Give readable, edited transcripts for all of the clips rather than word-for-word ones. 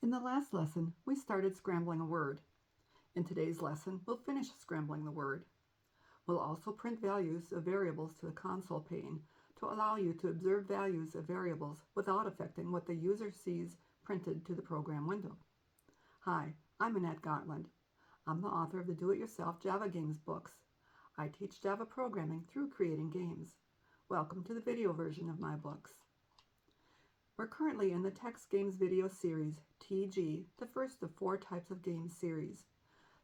In the last lesson, we started scrambling a word. In today's lesson, we'll finish scrambling the word. We'll also print values of variables to the console pane to allow you to observe values of variables without affecting what the user sees printed to the program window. Hi, I'm Annette Gotland. I'm the author of the Do-It-Yourself Java Games books. I teach Java programming through creating games. Welcome to the video version of my books. We're currently in the Text Games video series, TG, the first of 4 types of games series.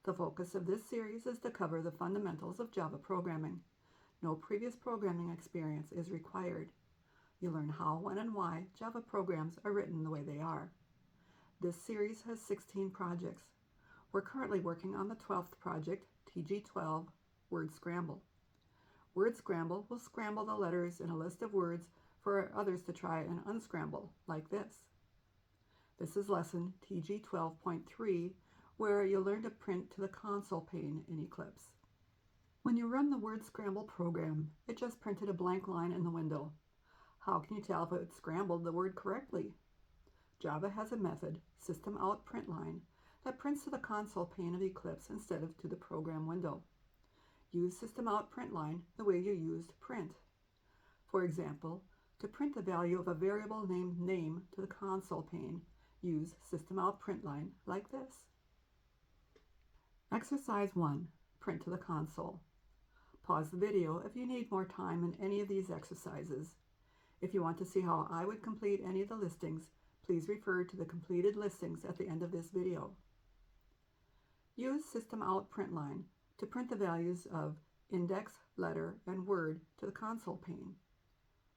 The focus of this series is to cover the fundamentals of Java programming. No previous programming experience is required. You learn how, when, and why Java programs are written the way they are. This series has 16 projects. We're currently working on the 12th project, TG12, Word Scramble. Word Scramble will scramble the letters in a list of words for others to try and unscramble, like this. This is lesson TG12.3, where you'll learn to print to the console pane in Eclipse. When you run the Word Scramble program, it just printed a blank line in the window. How can you tell if it scrambled the word correctly? Java has a method, systemoutPrintln, that prints to the console pane of Eclipse instead of to the program window. Use systemoutPrintln the way you used print. For example, to print the value of a variable named name to the console pane, use systemoutPrintln like this. Exercise 1. Print to the console. Pause the video if you need more time in any of these exercises. If you want to see how I would complete any of the listings, please refer to the completed listings at the end of this video. Use systemoutPrintln to print the values of index, letter, and word to the console pane.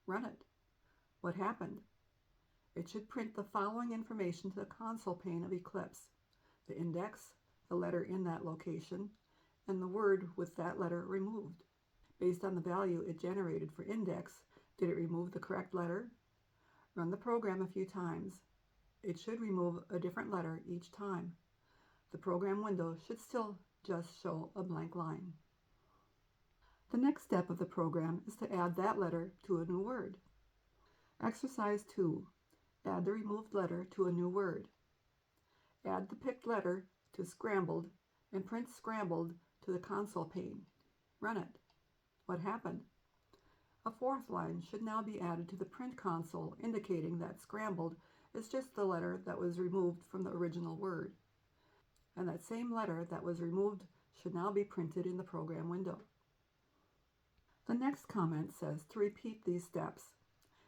Run it. What happened? It should print the following information to the console pane of Eclipse: the index, the letter in that location, and the word with that letter removed. Based on the value it generated for index, did it remove the correct letter? Run the program a few times. It should remove a different letter each time. The program window should still just show a blank line. The next step of the program is to add that letter to a new word. Exercise 2. Add the removed letter to a new word. Add the picked letter to scrambled and print scrambled to the console pane. Run it. What happened? A 4th line should now be added to the print console, indicating that scrambled is just the letter that was removed from the original word. And that same letter that was removed should now be printed in the program window. The next comment says to repeat these steps.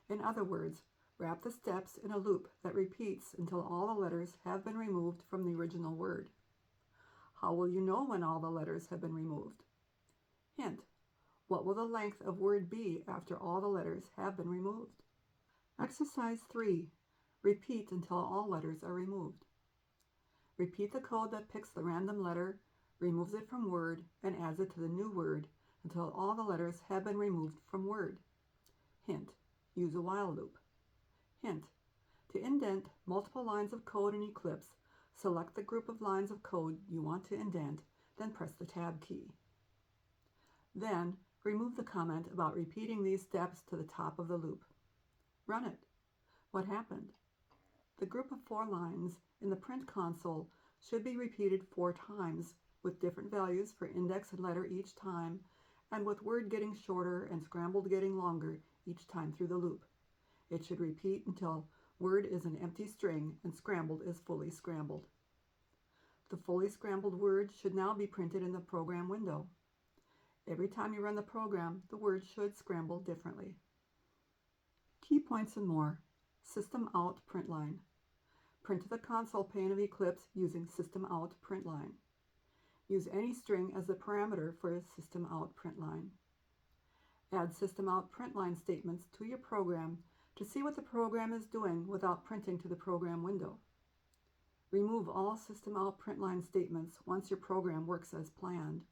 In other words, wrap the steps in a loop that repeats until all the letters have been removed from the original word. How will you know when all the letters have been removed? Hint: what will the length of word be after all the letters have been removed? Exercise 3. Repeat until all letters are removed. Repeat the code that picks the random letter, removes it from word, and adds it to the new word until all the letters have been removed from word. Hint: use a while loop. Hint: to indent multiple lines of code in Eclipse, select the group of lines of code you want to indent, then press the Tab key. Then, remove the comment about repeating these steps to the top of the loop. Run it. What happened? The group of 4 lines in the print console should be repeated 4 times, with different values for index and letter each time, and with word getting shorter and scrambled getting longer each time through the loop. It should repeat until word is an empty string and scrambled is fully scrambled. The fully scrambled word should now be printed in the program window. Every time you run the program, the word should scramble differently. Key points and more. SystemoutPrintln. Print to the console pane of Eclipse using systemoutPrintln. Use any string as the parameter for systemoutPrintln. Add systemoutPrintln statements to your program to see what the program is doing without printing to the program window. Remove all systemoutPrintln statements once your program works as planned.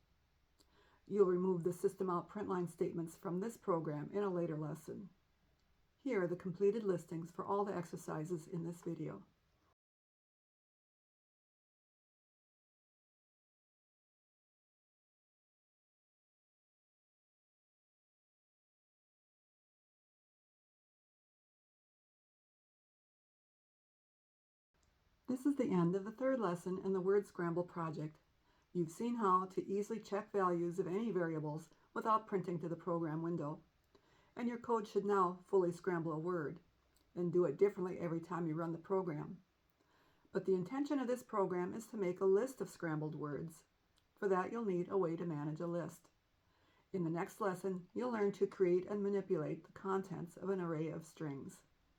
You'll remove the systemoutPrintln statements from this program in a later lesson. Here are the completed listings for all the exercises in this video. This is the end of the third lesson in the Word Scramble project. You've seen how to easily check values of any variables without printing to the program window. And your code should now fully scramble a word, and do it differently every time you run the program. But the intention of this program is to make a list of scrambled words. For that, you'll need a way to manage a list. In the next lesson, you'll learn to create and manipulate the contents of an array of strings.